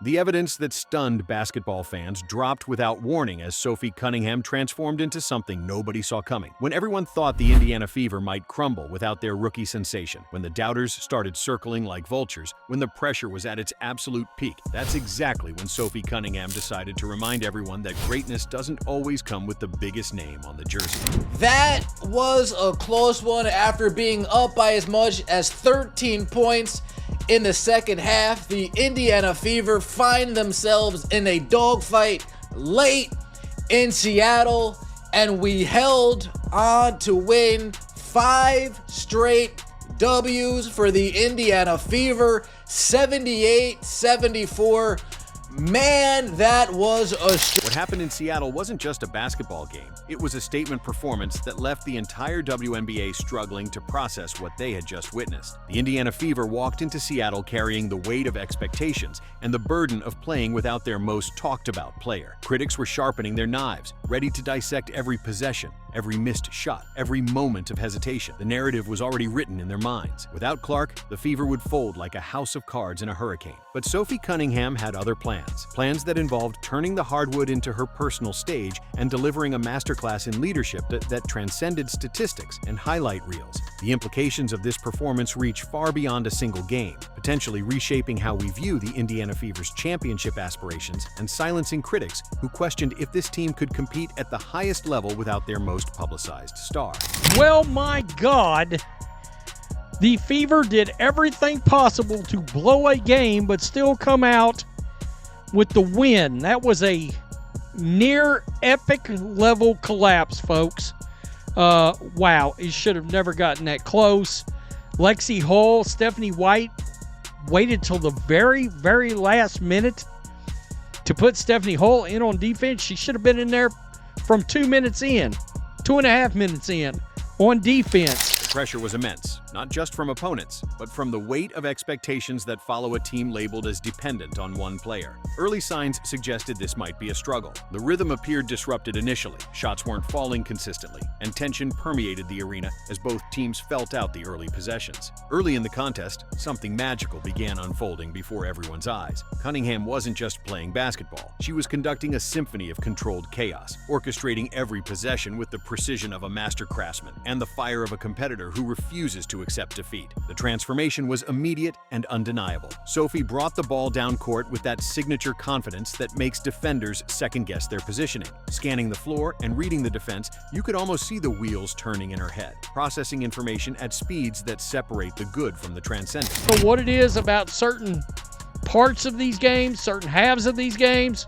The evidence that stunned basketball fans dropped without warning as Sophie Cunningham transformed into something nobody saw coming. When everyone thought the Indiana Fever might crumble without their rookie sensation, when the doubters started circling like vultures, when the pressure was at its absolute peak, that's exactly when Sophie Cunningham decided to remind everyone that greatness doesn't always come with the biggest name on the jersey. That was a close one after being up by as much as 13 points. In the second half, the Indiana Fever find themselves in a dogfight late in Seattle, and we held on to win 5 straight W's for the Indiana Fever, 78-74. Man, that was a... What happened in Seattle wasn't just a basketball game. It was a statement performance that left the entire WNBA struggling to process what they had just witnessed. The Indiana Fever walked into Seattle carrying the weight of expectations and the burden of playing without their most talked-about player. Critics were sharpening their knives, ready to dissect every possession, every missed shot, every moment of hesitation. The narrative was already written in their minds. Without Clark, the Fever would fold like a house of cards in a hurricane. But Sophie Cunningham had other plans that involved turning the hardwood into her personal stage and delivering a masterclass in leadership that transcended statistics and highlight reels. The implications of this performance reach far beyond a single game, potentially reshaping how we view the Indiana Fever's championship aspirations and silencing critics who questioned if this team could compete at the highest level without their most publicized star. Well, my God, the Fever did everything possible to blow a game but still come out with the win. That was a near epic level collapse, folks. Wow, it should have never gotten that close. Lexi Hull, Stephanie White waited till the very, very last minute to put Stephanie Hull in on defense. She should have been in there from 2 minutes in, 2.5 minutes in on defense. The pressure was immense, not just from opponents, but from the weight of expectations that follow a team labeled as dependent on one player. Early signs suggested this might be a struggle. The rhythm appeared disrupted initially, shots weren't falling consistently, and tension permeated the arena as both teams felt out the early possessions. Early in the contest, something magical began unfolding before everyone's eyes. Cunningham wasn't just playing basketball. She was conducting a symphony of controlled chaos, orchestrating every possession with the precision of a master craftsman and the fire of a competitor who refuses to accept defeat. The transformation was immediate and undeniable. Sophie brought the ball down court with that signature confidence that makes defenders second-guess their positioning. Scanning the floor and reading the defense, you could almost see the wheels turning in her head, processing information at speeds that separate the good from the transcendent. So what it is about certain parts of these games, certain halves of these games,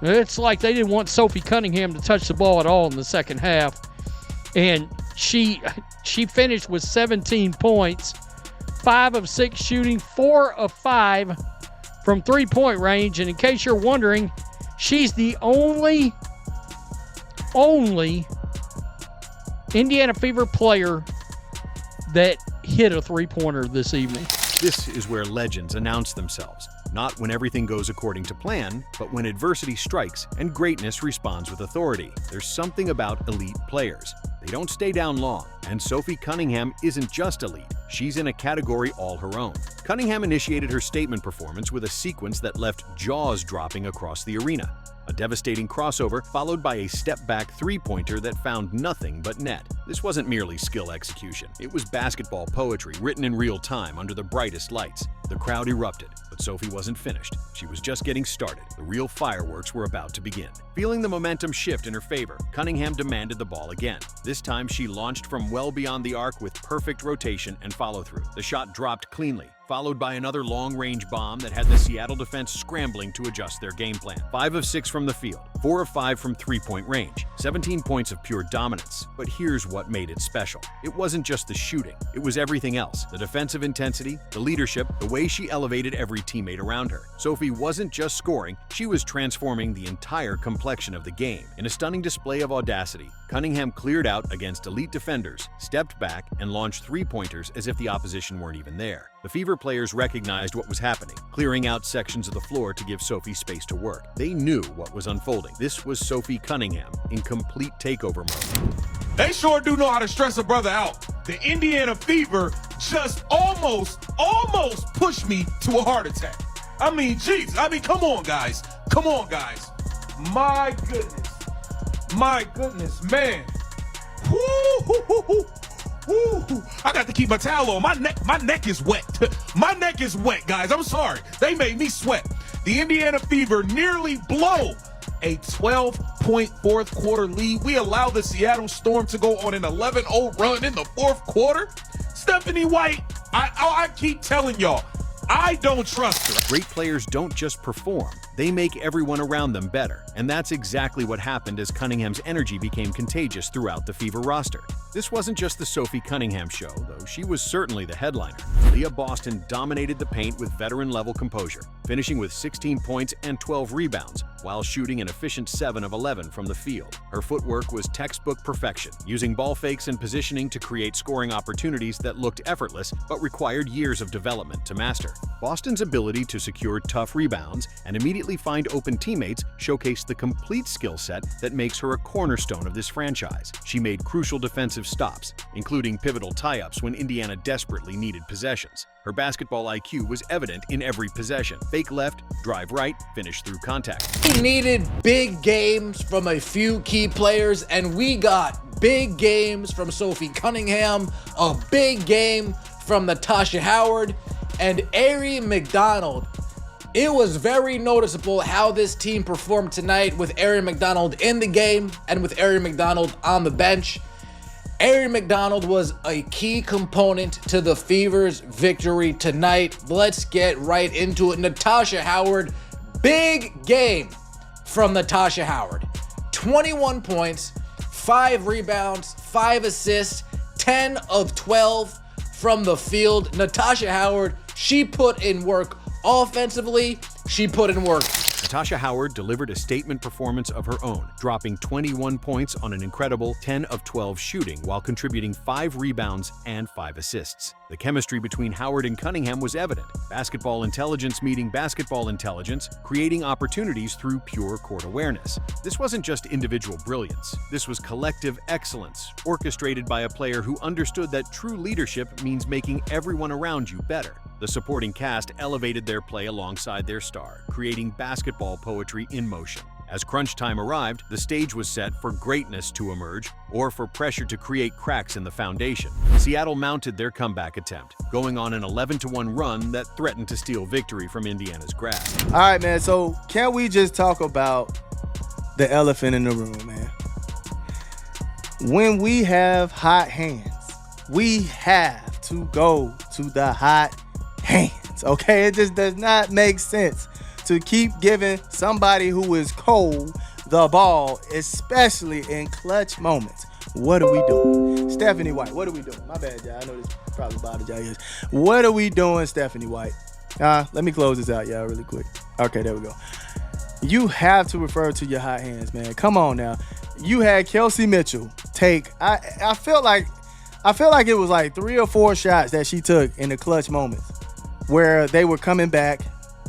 it's like they didn't want Sophie Cunningham to touch the ball at all in the second half. And she finished with 17 points, 5 of 6 shooting, 4 of 5 from three-point range. And in case you're wondering, she's the only Indiana Fever player that hit a three-pointer this evening. This is where legends announce themselves. Not when everything goes according to plan, but when adversity strikes and greatness responds with authority. There's something about elite players. They don't stay down long, and Sophie Cunningham isn't just elite. She's in a category all her own. Cunningham initiated her statement performance with a sequence that left jaws dropping across the arena. A devastating crossover followed by a step-back three-pointer that found nothing but net. This wasn't merely skill execution. It was basketball poetry written in real time under the brightest lights. The crowd erupted, but Sophie wasn't finished. She was just getting started. The real fireworks were about to begin. Feeling the momentum shift in her favor, Cunningham demanded the ball again. This time she launched from well beyond the arc with perfect rotation and follow-through. The shot dropped cleanly, followed by another long-range bomb that had the Seattle defense scrambling to adjust their game plan. 5 of 6 from the field, 4 of 5 from three-point range, 17 points of pure dominance. But here's what made it special. It wasn't just the shooting, it was everything else. The defensive intensity, the leadership, the way she elevated every teammate around her. Sophie wasn't just scoring, she was transforming the entire complexion of the game. In a stunning display of audacity, Cunningham cleared out against elite defenders, stepped back, and launched three-pointers as if the opposition weren't even there. The Fever players recognized what was happening, clearing out sections of the floor to give Sophie space to work. They knew what was unfolding. This was Sophie Cunningham in complete takeover mode. They sure do know how to stress a brother out. The Indiana Fever just almost pushed me to a heart attack. I mean, jeez. I mean, come on, guys. Come on, guys. My goodness. My goodness, man. Woo-hoo-hoo-hoo. Woo. I got to keep my towel on. My neck is wet. My neck is wet, guys. I'm sorry. They made me sweat. The Indiana Fever nearly blow a 12-point fourth quarter lead. We allow the Seattle Storm to go on an 11-0 run in the fourth quarter. Stephanie White, I keep telling y'all, I don't trust her. Great players don't just perform, they make everyone around them better. And that's exactly what happened as Cunningham's energy became contagious throughout the Fever roster. This wasn't just the Sophie Cunningham show, though she was certainly the headliner. Leah Boston dominated the paint with veteran-level composure, finishing with 16 points and 12 rebounds, while shooting an efficient 7 of 11 from the field. Her footwork was textbook perfection, using ball fakes and positioning to create scoring opportunities that looked effortless but required years of development to master. Boston's ability to secure tough rebounds and immediately find open teammates showcased the complete skill set that makes her a cornerstone of this franchise. She made crucial defensive stops, including pivotal tie-ups when Indiana desperately needed possessions. Her basketball IQ was evident in every possession. Fake left, drive right, finish through contact. We needed big games from a few key players, and we got big games from Sophie Cunningham, a big game from Natasha Howard, and Ari McDonald. It was very noticeable how this team performed tonight with Ari McDonald in the game and with Ari McDonald on the bench. Ari McDonald was a key component to the Fever's victory tonight. Let's get right into it. Natasha Howard, big game from Natasha Howard. 21 points, 5 rebounds, 5 assists, 10 of 12 from the field. Natasha Howard, she put in work offensively. She put in work. Natasha Howard delivered a statement performance of her own, dropping 21 points on an incredible 10 of 12 shooting while contributing 5 rebounds and 5 assists. The chemistry between Howard and Cunningham was evident. Basketball intelligence meeting basketball intelligence, creating opportunities through pure court awareness. This wasn't just individual brilliance. This was collective excellence, orchestrated by a player who understood that true leadership means making everyone around you better. The supporting cast elevated their play alongside their star, creating basketball poetry in motion. As crunch time arrived, the stage was set for greatness to emerge or for pressure to create cracks in the foundation. Seattle mounted their comeback attempt, going on an 11-1 run that threatened to steal victory from Indiana's grasp. All right, man, so can we just talk about the elephant in the room, man? When we have hot hands, we have to go to the hot hands, okay? It just does not make sense to keep giving somebody who is cold the ball, especially in clutch moments. What are we doing? Stephanie White, what are we doing? My bad, y'all. I know this probably bothered y'all. What are we doing, Stephanie White? Let me close this out, y'all, really quick. Okay, there we go. You have to refer to your hot hands, man. Come on now. You had Kelsey Mitchell take, I feel like it was like 3 or 4 shots that she took in the clutch moments where they were coming back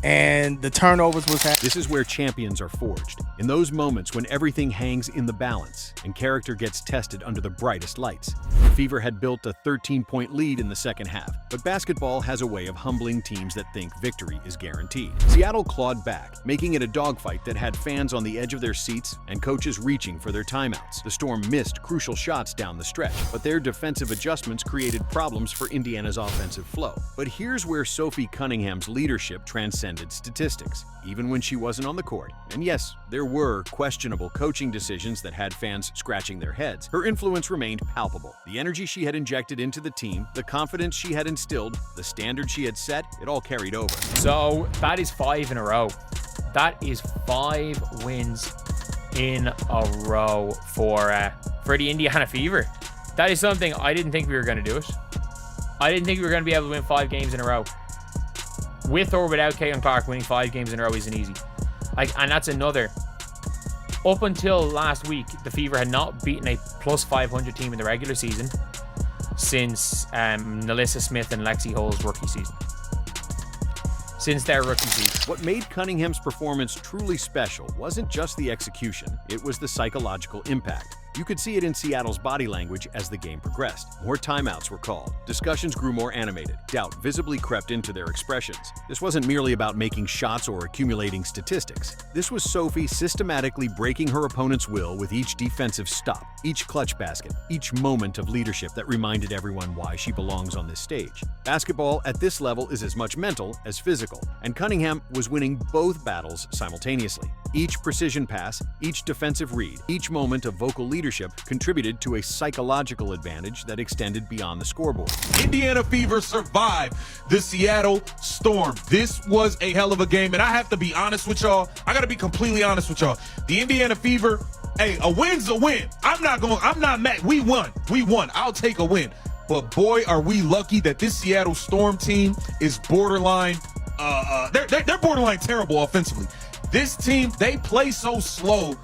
and the turnovers was happening. This is where champions are forged. In those moments when everything hangs in the balance and character gets tested under the brightest lights. The Fever had built a 13-point lead in the second half, but basketball has a way of humbling teams that think victory is guaranteed. Seattle clawed back, making it a dogfight that had fans on the edge of their seats and coaches reaching for their timeouts. The Storm missed crucial shots down the stretch, but their defensive adjustments created problems for Indiana's offensive flow. But here's where Sophie Cunningham's leadership transcended statistics, even when she wasn't on the court. And yes, there were questionable coaching decisions that had fans scratching their heads. Her influence remained palpable. The energy she had injected into the team, the confidence she had instilled, the standard she had set, it all carried over. So that is 5 in a row. That is 5 wins in a row for the Indiana Fever. That is something I didn't think we were going to do it. I didn't think we were going to be able to win 5 games in a row. With or without Caitlin Clark, winning 5 games in a row isn't easy. And that's another. Up until last week, the Fever had not beaten a plus 500 team in the regular season since Nalissa Smith and Lexi Hull's rookie season. Since their rookie season. What made Cunningham's performance truly special wasn't just the execution, it was the psychological impact. You could see it in Seattle's body language as the game progressed. More timeouts were called. Discussions grew more animated. Doubt visibly crept into their expressions. This wasn't merely about making shots or accumulating statistics. This was Sophie systematically breaking her opponent's will with each defensive stop, each clutch basket, each moment of leadership that reminded everyone why she belongs on this stage. Basketball at this level is as much mental as physical, and Cunningham was winning both battles simultaneously. Each precision pass, each defensive read, each moment of vocal leadership contributed to a psychological advantage that extended beyond the scoreboard. Indiana Fever survived the Seattle Storm. This was a hell of a game, and I have to be honest with y'all. I got to be completely honest with y'all. The Indiana Fever, hey, a win's a win. I'm not mad. We won. I'll take a win. But boy, are we lucky that this Seattle Storm team is borderline. They're borderline terrible offensively. This team, they play so slow.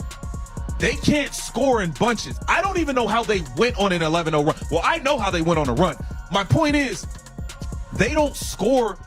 They can't score in bunches. I don't even know how they went on an 11-0 run. Well, I know how they went on a run. My point is, they don't score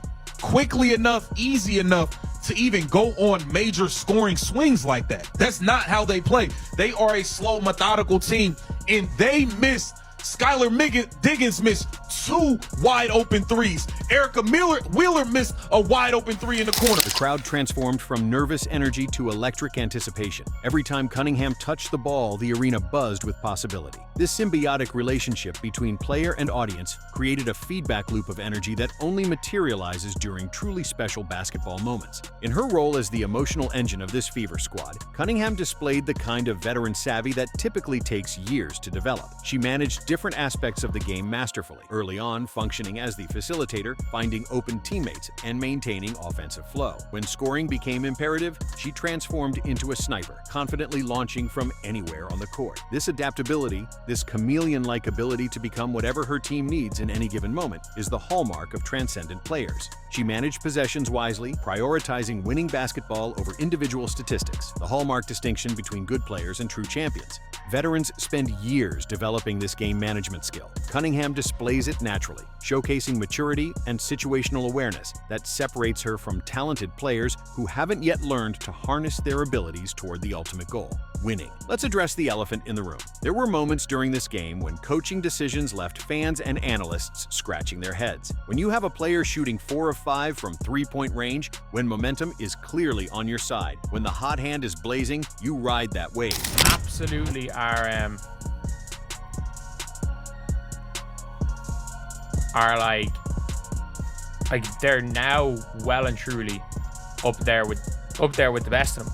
quickly enough, easy enough to even go on major scoring swings like that. That's not how they play. They are a slow, methodical team, and they missed. Skylar Diggins missed 2 wide open threes. Erica Wheeler missed a wide open 3 in the corner. The crowd transformed from nervous energy to electric anticipation. Every time Cunningham touched the ball, the arena buzzed with possibility. This symbiotic relationship between player and audience created a feedback loop of energy that only materializes during truly special basketball moments. In her role as the emotional engine of this Fever squad, Cunningham displayed the kind of veteran savvy that typically takes years to develop. She managed different aspects of the game masterfully, early on functioning as the facilitator, finding open teammates, and maintaining offensive flow. When scoring became imperative, she transformed into a sniper, confidently launching from anywhere on the court. This adaptability, this chameleon-like ability to become whatever her team needs in any given moment, is the hallmark of transcendent players. She managed possessions wisely, prioritizing winning basketball over individual statistics, the hallmark distinction between good players and true champions. Veterans spend years developing this game management skill. Cunningham displays it naturally, showcasing maturity and situational awareness that separates her from talented players who haven't yet learned to harness their abilities toward the ultimate goal: winning. Let's address the elephant in the room. There were moments during this game when coaching decisions left fans and analysts scratching their heads. When you have a player shooting 4 of 5 from three-point range, when momentum is clearly on your side, when the hot hand is blazing, you ride that wave. Absolutely are like they're now well and truly up there with the best of them.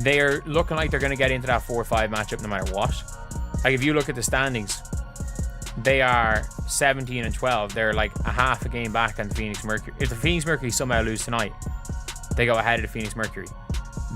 They're looking like they're going to get into that 4-5 matchup no matter what. Like, if you look at the standings, they are 17 and 12. They're like a half a game back on the Phoenix Mercury. If the Phoenix Mercury somehow lose tonight, they go ahead of the Phoenix Mercury.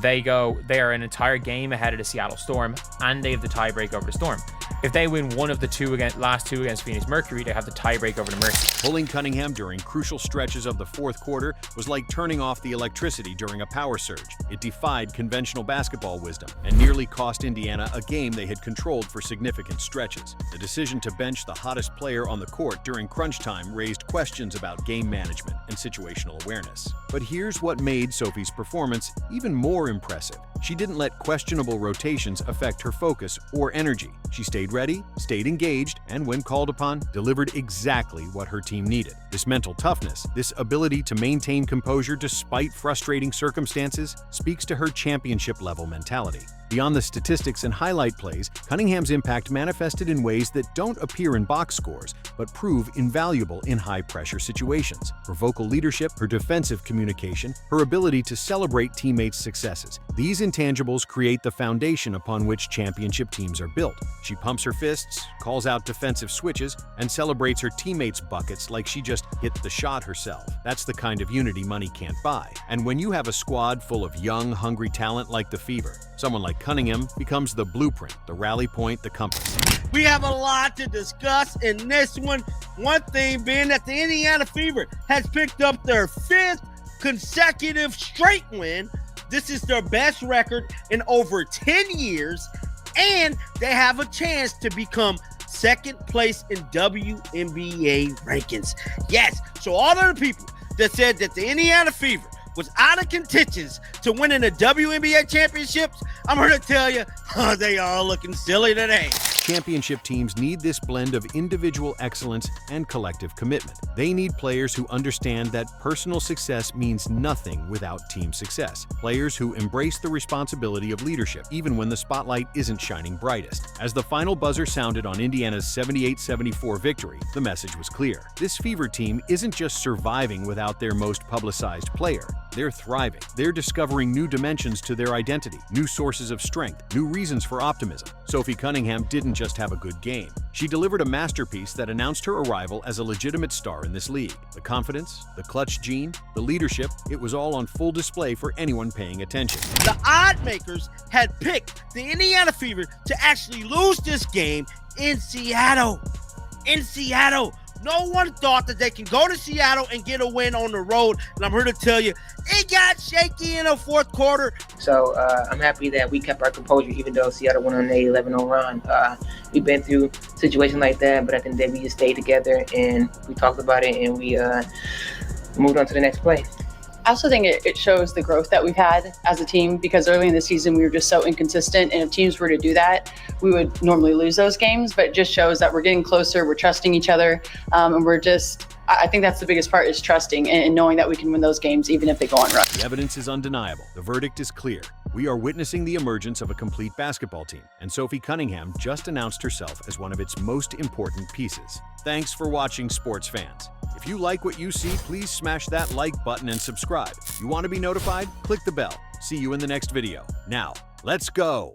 They are an entire game ahead of the Seattle Storm, and they have the tiebreak over the Storm. If they win one of the last two against Phoenix Mercury, they have the tiebreak over the Mercury. Pulling Cunningham during crucial stretches of the fourth quarter was like turning off the electricity during a power surge. It defied conventional basketball wisdom and nearly cost Indiana a game they had controlled for significant stretches. The decision to bench the hottest player on the court during crunch time raised questions about game management and situational awareness. But here's what made Sophie's performance even more impressive. She didn't let questionable rotations affect her focus or energy. She stayed ready, stayed engaged, and when called upon, delivered exactly what her team needed. This mental toughness, this ability to maintain composure despite frustrating circumstances, speaks to her championship-level mentality. Beyond the statistics and highlight plays, Cunningham's impact manifested in ways that don't appear in box scores, but prove invaluable in high-pressure situations. Her vocal leadership, her defensive communication, her ability to celebrate teammates' successes. These intangibles create the foundation upon which championship teams are built. She pumps her fists, calls out defensive switches, and celebrates her teammates' buckets like she just hit the shot herself. That's the kind of unity money can't buy. And when you have a squad full of young, hungry talent like the Fever, someone like Cunningham becomes the blueprint, the rally point, the compass. We have a lot to discuss in this one. One thing being that the Indiana Fever has picked up their 5th consecutive straight win. This is their best record in over 10 years, and they have a chance to become second place in WNBA rankings. Yes, so all of the people that said that the Indiana Fever was out of contentions to winning the WNBA championships, I'm here to tell you, they all looking silly today. Championship teams need this blend of individual excellence and collective commitment. They need players who understand that personal success means nothing without team success. Players who embrace the responsibility of leadership, even when the spotlight isn't shining brightest. As the final buzzer sounded on Indiana's 78-74 victory, the message was clear. This Fever team isn't just surviving without their most publicized player. They're thriving. They're discovering new dimensions to their identity, new sources of strength, new reasons for optimism. Sophie Cunningham didn't just have a good game. She delivered a masterpiece that announced her arrival as a legitimate star in this league. The confidence, the clutch gene, the leadership, it was all on full display for anyone paying attention. The odd makers had picked the Indiana Fever to actually lose this game in Seattle. No one thought that they can go to Seattle and get a win on the road. And I'm here to tell you, it got shaky in the fourth quarter. So I'm happy that we kept our composure, even though Seattle went on an 11-0 run. We've been through situations like that, but at the end of the day, we just stayed together and we talked about it and we moved on to the next play. I also think it shows the growth that we've had as a team, because early in the season we were just so inconsistent, and if teams were to do that, we would normally lose those games. But it just shows that we're getting closer, we're trusting each other, and I think that's the biggest part, is trusting and knowing that we can win those games even if they go on runs. The evidence is undeniable. The verdict is clear. We are witnessing the emergence of a complete basketball team, and Sophie Cunningham just announced herself as one of its most important pieces. Thanks for watching, sports fans. If you like what you see, please smash that like button and subscribe. You want to be notified? Click the bell. See you in the next video. Now, let's go.